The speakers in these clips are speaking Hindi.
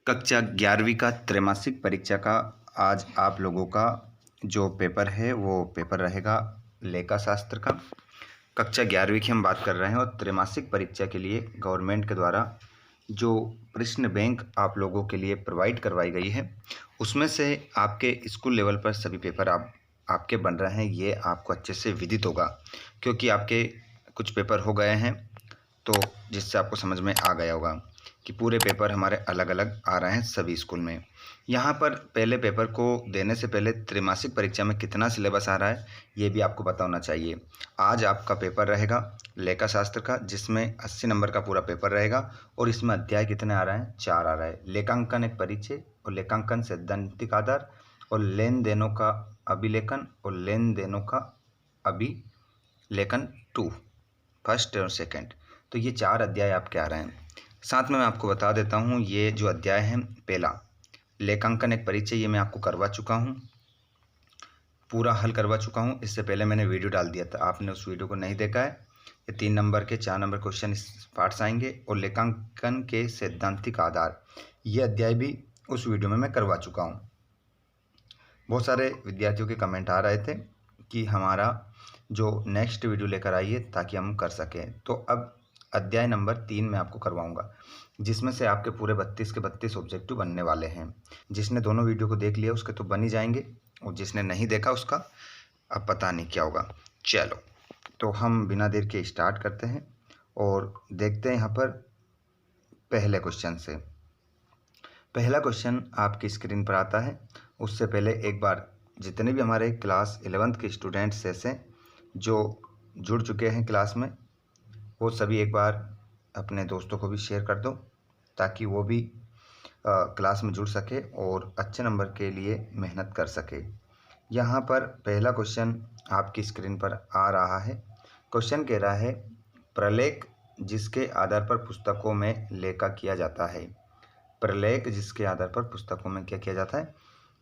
कक्षा 11वीं का त्रैमासिक परीक्षा का आज आप लोगों का जो पेपर है वो पेपर रहेगा लेखा शास्त्र का। कक्षा 11वीं की हम बात कर रहे हैं और त्रैमासिक परीक्षा के लिए गवर्नमेंट के द्वारा जो प्रश्न बैंक आप लोगों के लिए प्रोवाइड करवाई गई है उसमें से आपके स्कूल लेवल पर सभी पेपर आपके बन रहे हैं। ये आपको अच्छे से विदित होगा क्योंकि आपके कुछ पेपर हो गए हैं, तो जिससे आपको समझ में आ गया होगा कि पूरे पेपर हमारे अलग अलग आ रहे हैं सभी स्कूल में। यहाँ पर पहले पेपर को देने से पहले त्रैमासिक परीक्षा में कितना सिलेबस आ रहा है ये भी आपको पता होना चाहिए। आज आपका पेपर रहेगा लेखा शास्त्र का, जिसमें 80 नंबर का पूरा पेपर रहेगा और इसमें अध्याय कितने आ रहे हैं? 4 आ रहा है। लेखांकन एक परिचय और लेखांकन सैद्धांतिक आधार और लेन देनों का अभिलेखन और लेन देनों का अभिलेखन 2 फर्स्ट और सेकंड। तो ये 4 अध्याय आपके आ रहे हैं। साथ में मैं आपको बता देता हूँ ये जो अध्याय है, पहला लेखांकन एक परिचय, ये मैं आपको करवा चुका हूँ, पूरा हल करवा चुका हूँ। इससे पहले मैंने वीडियो डाल दिया था, आपने उस वीडियो को नहीं देखा है। ये 3 नंबर के 4 नंबर क्वेश्चन इस पार्ट से आएंगे और लेखांकन के सैद्धांतिक आधार, ये अध्याय भी उस वीडियो में मैं करवा चुका हूँ। बहुत सारे विद्यार्थियों के कमेंट आ रहे थे कि हमारा जो नेक्स्ट वीडियो लेकर आइए ताकि हम कर सकें। तो अब अध्याय नंबर 3 में आपको करवाऊंगा, जिसमें से आपके पूरे 32 के 32 ऑब्जेक्टिव बनने वाले हैं। जिसने दोनों वीडियो को देख लिया उसके तो बन ही जाएंगे, और जिसने नहीं देखा उसका अब पता नहीं क्या होगा। चलो तो हम बिना देर के स्टार्ट करते हैं और देखते हैं यहाँ पर पहले क्वेश्चन से। पहला क्वेश्चन आपकी स्क्रीन पर आता है। उससे पहले एक बार जितने भी हमारे क्लास 11th के स्टूडेंट्स ऐसे जो जुड़ चुके हैं क्लास में, वो सभी एक बार अपने दोस्तों को भी शेयर कर दो ताकि वो भी क्लास में जुड़ सके और अच्छे नंबर के लिए मेहनत कर सके। यहाँ पर पहला क्वेश्चन आपकी स्क्रीन पर आ रहा है। क्वेश्चन कह रहा है प्रलेख जिसके आधार पर पुस्तकों में लेखा किया जाता है। प्रलेख जिसके आधार पर पुस्तकों में क्या किया जाता है?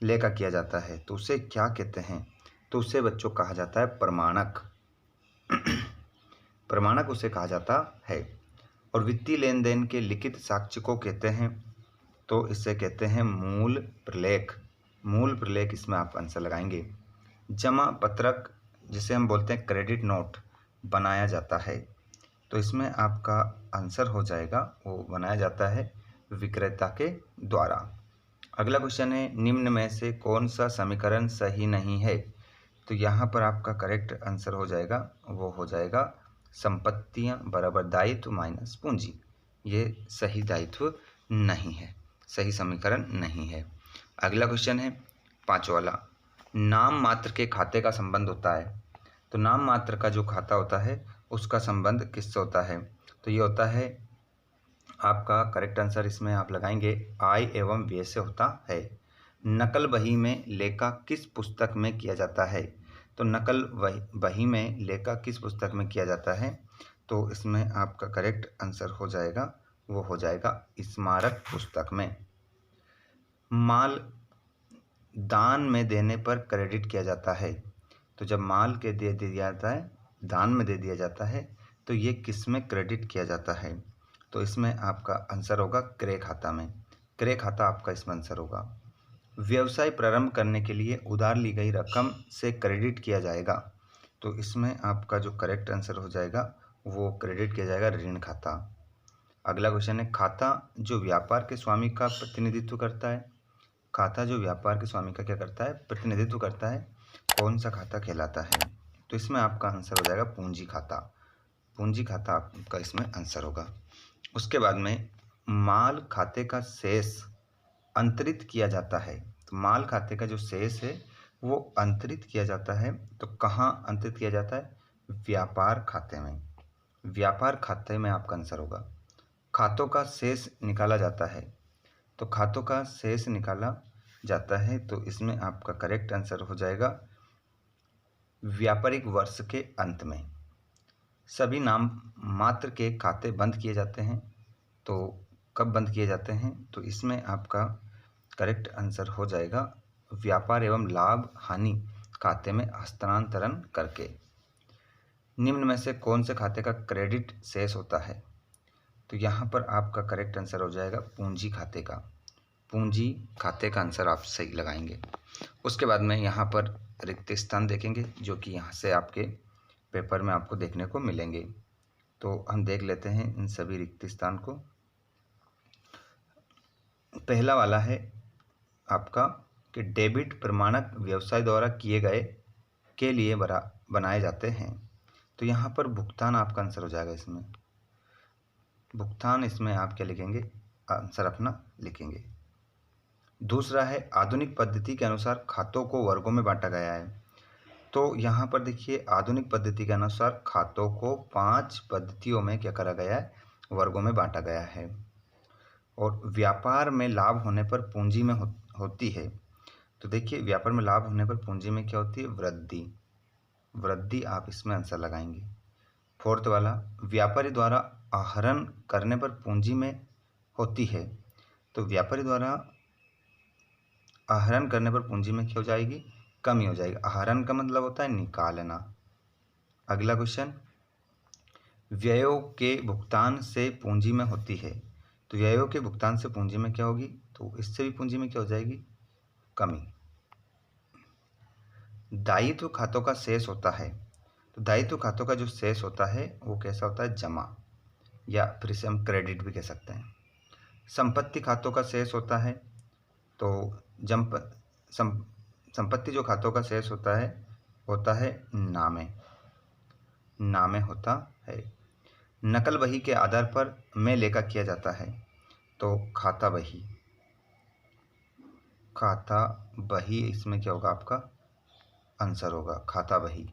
लेखा किया जाता है। तो उसे क्या कहते हैं? तो उसे बच्चों कहा जाता है प्रमाणक। प्रमाणक उसे कहा जाता है। और वित्तीय लेन देन के लिखित साक्ष्य को कहते हैं, तो इसे कहते हैं मूल प्रलेख। मूल प्रलेख, इसमें आप आंसर लगाएंगे। जमा पत्रक जिसे हम बोलते हैं क्रेडिट नोट बनाया जाता है, तो इसमें आपका आंसर हो जाएगा वो बनाया जाता है विक्रेता के द्वारा। अगला क्वेश्चन है निम्न में से कौन सा समीकरण सही नहीं है? तो यहाँ पर आपका करेक्ट आंसर हो जाएगा, वो हो जाएगा संपत्तियाँ बराबर दायित्व माइनस पूंजी। ये सही दायित्व नहीं है, सही समीकरण नहीं है। अगला क्वेश्चन है 5 वाला, नाम मात्र के खाते का संबंध होता है। तो नाम मात्र का जो खाता होता है उसका संबंध किससे होता है? तो ये होता है आपका करेक्ट आंसर इसमें आप लगाएंगे आय एवं व्यय से होता है। नकल बही में लेखा किस पुस्तक में किया जाता है? तो नकल बही में लेखा किस पुस्तक में किया जाता है? तो इसमें आपका करेक्ट आंसर हो जाएगा, वो हो जाएगा स्मारक पुस्तक में। माल दान में देने पर क्रेडिट किया जाता है। तो जब माल के दे दिया जाता है, दान में दे दिया जाता है, तो ये किस में क्रेडिट किया जाता है? तो इसमें आपका आंसर होगा क्रय खाता में। क्रय खाता आपका इसमें आंसर होगा। व्यवसाय प्रारंभ करने के लिए उधार ली गई रकम से क्रेडिट किया जाएगा, तो इसमें आपका जो करेक्ट आंसर हो जाएगा वो क्रेडिट किया जाएगा ऋण खाता। अगला क्वेश्चन है खाता जो व्यापार के स्वामी का प्रतिनिधित्व करता है। खाता जो व्यापार के स्वामी का क्या करता है? प्रतिनिधित्व करता है, कौन सा खाता कहलाता है? तो इसमें आपका आंसर हो जाएगा पूंजी खाता। पूंजी खाता आपका इसमें आंसर होगा। उसके बाद में माल खाते का शेष अंतरित किया जाता है। तो माल खाते का जो शेष है वो अंतरित किया जाता है, तो कहाँ अंतरित किया जाता है? व्यापार खाते में। व्यापार खाते में आपका आंसर होगा। खातों का शेष निकाला जाता है, तो खातों का शेष निकाला जाता है, तो इसमें आपका करेक्ट आंसर हो जाएगा व्यापारिक वर्ष के अंत में। सभी नाम मात्र के खाते बंद किए जाते हैं, तो कब बंद किए जाते हैं? तो इसमें आपका करेक्ट आंसर हो जाएगा व्यापार एवं लाभ हानि खाते में हस्तांतरण करके। निम्न में से कौन से खाते का क्रेडिट शेष होता है? तो यहाँ पर आपका करेक्ट आंसर हो जाएगा पूंजी खाते का। पूंजी खाते का आंसर आप सही लगाएंगे। उसके बाद में यहाँ पर रिक्त स्थान देखेंगे जो कि यहाँ से आपके पेपर में आपको देखने को मिलेंगे। तो हम देख लेते हैं इन सभी रिक्त स्थान को। पहला वाला है आपका कि डेबिट प्रमाणक व्यवसाय द्वारा किए गए के लिए बनाए जाते हैं। तो यहाँ पर भुगतान आपका आंसर हो जाएगा। इसमें भुगतान, इसमें आप क्या लिखेंगे, आंसर अपना लिखेंगे। दूसरा है आधुनिक पद्धति के अनुसार खातों को वर्गों में बांटा गया है। तो यहाँ पर देखिए आधुनिक पद्धति के अनुसार खातों को 5 पद्धतियों में क्या करा गया है, वर्गों में बांटा गया है। और व्यापार में लाभ होने पर पूंजी में होती है। तो देखिए व्यापार में लाभ होने पर पूंजी में क्या होती है, वृद्धि। वृद्धि आप इसमें आंसर लगाएंगे। फोर्थ वाला व्यापारी द्वारा आहरण करने पर पूंजी में होती है। तो व्यापारी द्वारा आहरण करने पर पूंजी में क्या हो जाएगी, कमी हो जाएगी। आहरण का मतलब होता है निकालना। अगला क्वेश्चन, व्ययों के भुगतान से पूंजी में होती है। तो व्ययों के भुगतान से पूंजी में क्या होगी, तो इससे भी पूंजी में क्या हो जाएगी, कमी। दायित्व खातों का शेष होता है। तो दायित्व खातों का जो शेष होता है वो कैसा होता है, जमा, या फिर इसे हम क्रेडिट भी कह सकते हैं। संपत्ति खातों का शेष होता है। तो संपत्ति जो खातों का शेष होता है नामे, नामे होता है। नकल बही के आधार पर में लेखा किया जाता है। तो खाता बही, खाता बही इसमें क्या होगा, आपका आंसर होगा खाता बही।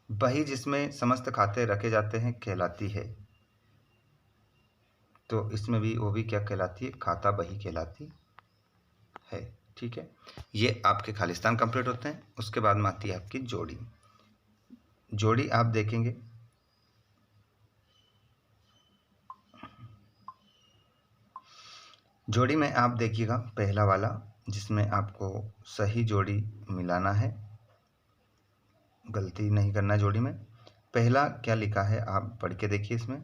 बही जिसमें समस्त खाते रखे जाते हैं कहलाती है। तो इसमें भी वो भी क्या कहलाती है, खाता बही कहलाती है। ठीक है, ये आपके खालिस्तान कंप्लीट होते हैं। उसके बाद में आती है आपकी जोड़ी। जोड़ी आप देखेंगे, जोड़ी में आप देखिएगा पहला वाला जिसमें आपको सही जोड़ी मिलाना है, गलती नहीं करना है जोड़ी में। पहला क्या लिखा है आप पढ़ के देखिए इसमें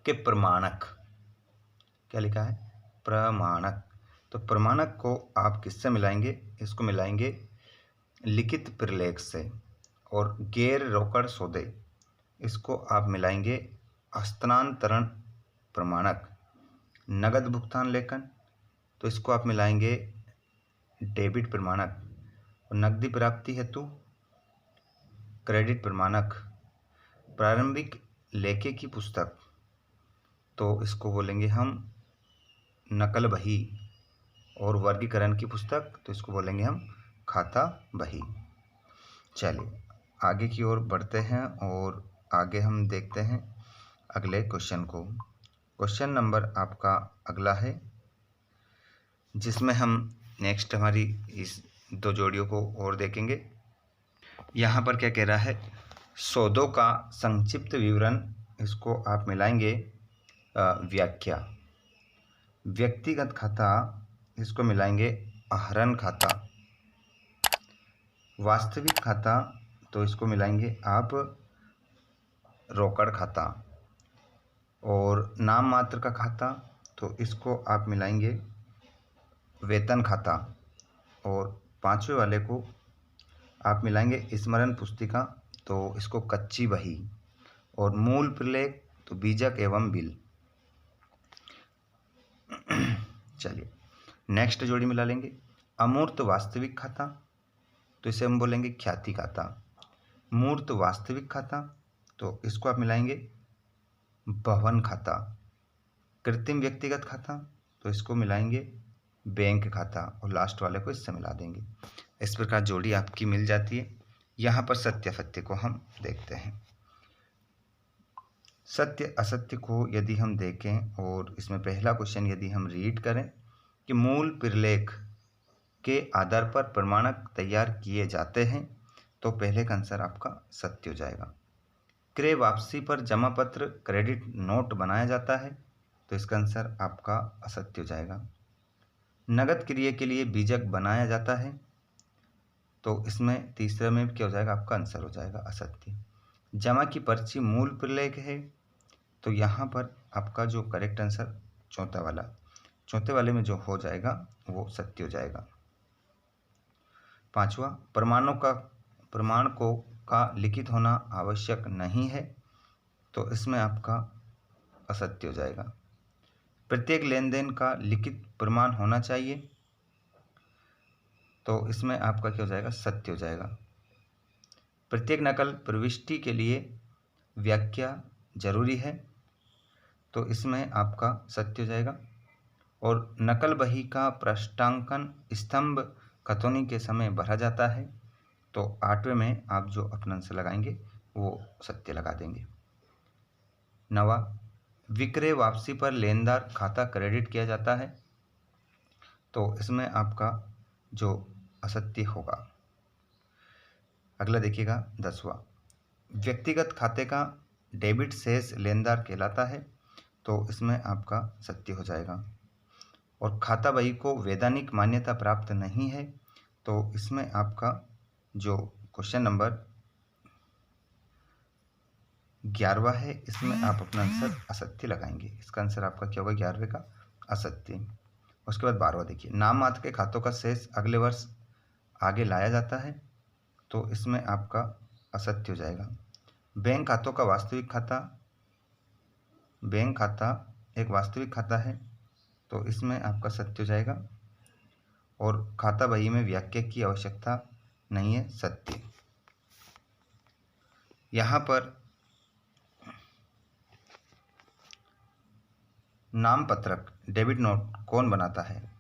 कि प्रमाणक, क्या लिखा है, प्रमाणक। तो प्रमाणक को आप किससे मिलाएंगे, इसको मिलाएंगे लिखित प्रलेख से। और गैर रोकड़ सौदे, इसको आप मिलाएंगे हस्तांतरण प्रमाणक। नगद भुगतान लेखन, तो इसको आप मिलाएंगे डेबिट प्रमाणक। और नकदी प्राप्ति हेतु क्रेडिट प्रमाणक। प्रारंभिक लेखे की पुस्तक, तो इसको बोलेंगे हम नकल बही। और वर्गीकरण की पुस्तक, तो इसको बोलेंगे हम खाता बही। चलिए आगे की ओर बढ़ते हैं और आगे हम देखते हैं अगले क्वेश्चन को। क्वेश्चन नंबर आपका अगला है जिसमें हम नेक्स्ट हमारी इस 2 जोड़ियों को और देखेंगे। यहाँ पर क्या कह रहा है, सौदों का संक्षिप्त विवरण, इसको आप मिलाएंगे व्याख्या। व्यक्तिगत खाता, इसको मिलाएंगे आहरण खाता। वास्तविक खाता, तो इसको मिलाएंगे आप रोकड़ खाता। और नाम मात्र का खाता, तो इसको आप मिलाएंगे वेतन खाता। और 5वें वाले को आप मिलाएंगे स्मरण पुस्तिका, तो इसको कच्ची बही। और मूल प्रलेख, तो बीजक एवं बिल। चलिए नेक्स्ट जोड़ी मिला लेंगे अमूर्त वास्तविक खाता, तो इसे हम बोलेंगे ख्याति खाता। मूर्त वास्तविक खाता, तो इसको आप मिलाएंगे भवन खाता। कृत्रिम व्यक्तिगत खाता, तो इसको मिलाएंगे बैंक खाता। और लास्ट वाले को इससे मिला देंगे। इस प्रकार जोड़ी आपकी मिल जाती है। यहाँ पर सत्य असत्य को हम देखते हैं। सत्य असत्य को यदि हम देखें और इसमें पहला क्वेश्चन यदि हम रीड करें कि मूल प्रलेख के आधार पर प्रमाणक तैयार किए जाते हैं, तो पहले का आंसर आपका सत्य हो जाएगा। क्रय वापसी पर जमा पत्र क्रेडिट नोट बनाया जाता है, तो इसका आंसर आपका असत्य हो जाएगा। नगद क्रिया के लिए बीजक बनाया जाता है, तो इसमें तीसरे में क्या हो जाएगा, आपका आंसर हो जाएगा असत्य। जमा की पर्ची मूल प्रलेख है, तो यहाँ पर आपका जो करेक्ट आंसर चौथे वाले में जो हो जाएगा वो सत्य हो जाएगा। 5वां, प्रमाण का लिखित होना आवश्यक नहीं है, तो इसमें आपका असत्य हो जाएगा। प्रत्येक लेन देन का लिखित प्रमाण होना चाहिए, तो इसमें आपका क्या हो जाएगा, सत्य हो जाएगा। प्रत्येक नकल प्रविष्टि के लिए व्याख्या जरूरी है, तो इसमें आपका सत्य हो जाएगा। और नकल बही का पृष्ठांकन स्तंभ खतौनी के समय भरा जाता है, तो 8वें में आप जो अपना आंसर लगाएंगे वो सत्य लगा देंगे। 9वां, विक्रय वापसी पर लेनदार खाता क्रेडिट किया जाता है, तो इसमें आपका जो असत्य होगा। अगला देखिएगा 10वां, व्यक्तिगत खाते का डेबिट शेष लेनदार कहलाता है, तो इसमें आपका सत्य हो जाएगा। और खाता बही को वैधानिक मान्यता प्राप्त नहीं है, तो इसमें आपका जो क्वेश्चन नंबर 11वां है, इसमें आप अपना आंसर असत्य लगाएंगे। इसका आंसर आपका क्या होगा, 11वें का असत्य। उसके बाद 12वां देखिए, नाम मात्र के खातों का शेष अगले वर्ष आगे लाया जाता है, तो इसमें आपका असत्य हो जाएगा। बैंक खातों का वास्तविक खाता, बैंक खाता एक वास्तविक खाता है, तो इसमें आपका सत्य हो जाएगा। और खाता बही में व्याख्या की आवश्यकता नहीं है, सत्य। यहाँ पर नाम पत्रक डेबिट नोट कौन बनाता है,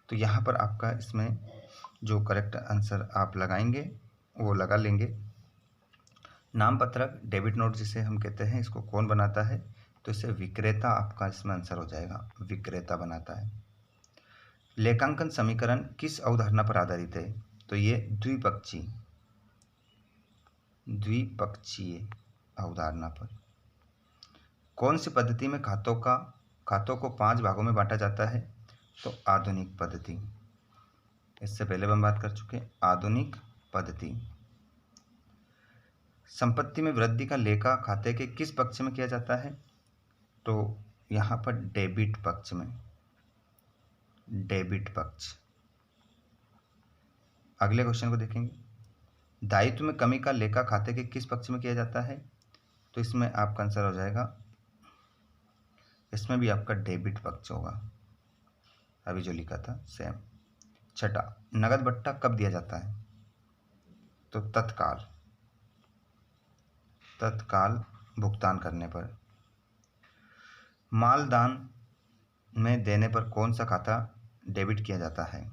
तो यहाँ पर आपका इसमें जो करेक्ट आंसर आप लगाएंगे वो लगा लेंगे। नाम पत्रक डेबिट नोट जिसे हम कहते हैं, इसको कौन बनाता है, तो इससे विक्रेता आपका इसमें आंसर हो जाएगा, विक्रेता बनाता है। लेखांकन समीकरण किस अवधारणा पर आधारित है, तो ये द्विपक्षीय अवधारणा पर। कौन सी पद्धति में खातों को 5 भागों में बांटा जाता है, तो आधुनिक पद्धति। इससे पहले हम बात कर चुके हैं, आधुनिक पद्धति। संपत्ति में वृद्धि का लेखा खाते के किस पक्ष में किया जाता है, तो यहाँ पर डेबिट पक्ष में, डेबिट पक्ष। अगले क्वेश्चन को देखेंगे, दायित्व में कमी का लेखा खाते के किस पक्ष में किया जाता है, तो इसमें आपका आंसर हो जाएगा, इसमें भी आपका डेबिट पक्ष होगा, अभी जो लिखा था सेम। 6, नगद बट्टा कब दिया जाता है, तो तत्काल भुगतान करने पर। मालदान में देने पर कौन सा खाता डेबिट किया जाता है,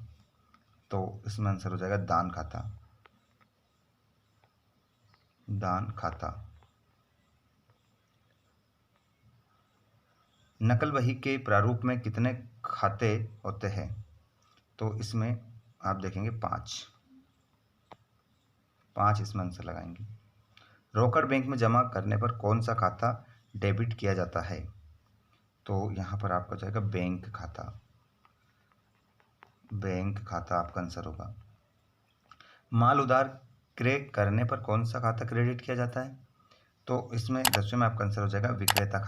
तो इसमें आंसर हो जाएगा दान खाता। नकल बही के प्रारूप में कितने खाते होते हैं, तो इसमें आप देखेंगे 5 इसमें आंसर लगाएंगे। रोकड़ बैंक में जमा करने पर कौन सा खाता डेबिट किया जाता है, तो यहाँ पर आपका जाएगा बैंक खाता आपका आंसर होगा। माल उधार क्रय करने पर कौन सा खाता क्रेडिट किया जाता है, तो इसमें 10वें में आपका आंसर हो जाएगा विक्रेता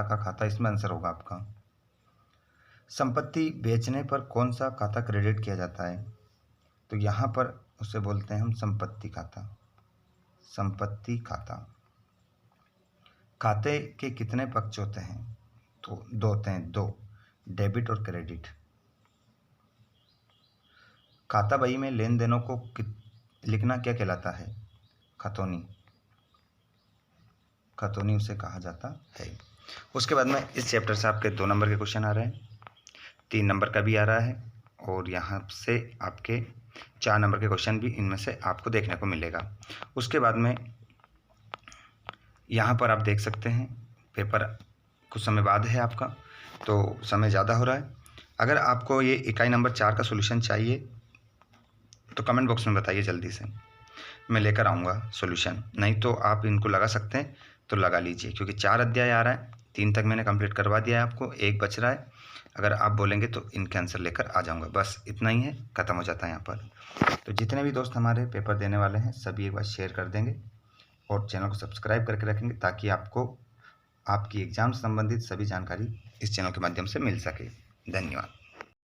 का खाता इसमें आंसर होगा आपका। संपत्ति बेचने पर कौन सा खाता क्रेडिट किया जाता है, तो यहाँ पर उसे बोलते हैं हम संपत्ति खाता। खाते के कितने पक्ष होते हैं, तो 2 होते हैं, 2, डेबिट और क्रेडिट। खाता बही में लेन देनों को लिखना क्या कहलाता है, खतौनी उसे कहा जाता है। उसके बाद में इस चैप्टर से आपके 2 नंबर के क्वेश्चन आ रहे हैं, 3 नंबर का भी आ रहा है, और यहाँ से आपके 4 नंबर के क्वेश्चन भी इनमें से आपको देखने को मिलेगा। उसके बाद में यहाँ पर आप देख सकते हैं पेपर कुछ समय बाद है आपका, तो समय ज़्यादा हो रहा है। अगर आपको ये इकाई नंबर 4 का सॉल्यूशन चाहिए तो कमेंट बॉक्स में बताइए, जल्दी से मैं लेकर आऊँगा सॉल्यूशन। नहीं तो आप इनको लगा सकते हैं तो लगा लीजिए, क्योंकि 4 अध्याय आ रहा है, 3 तक मैंने कंप्लीट करवा दिया है आपको, 1 बच रहा है। अगर आप बोलेंगे तो इनके आंसर लेकर आ जाऊँगा, बस इतना ही है, ख़त्म हो जाता है यहाँ पर। तो जितने भी दोस्त हमारे पेपर देने वाले हैं सभी एक बार शेयर कर देंगे, और चैनल को सब्सक्राइब करके रखेंगे ताकि आपको आपकी एग्ज़ाम से संबंधित सभी जानकारी इस चैनल के माध्यम से मिल सके। धन्यवाद।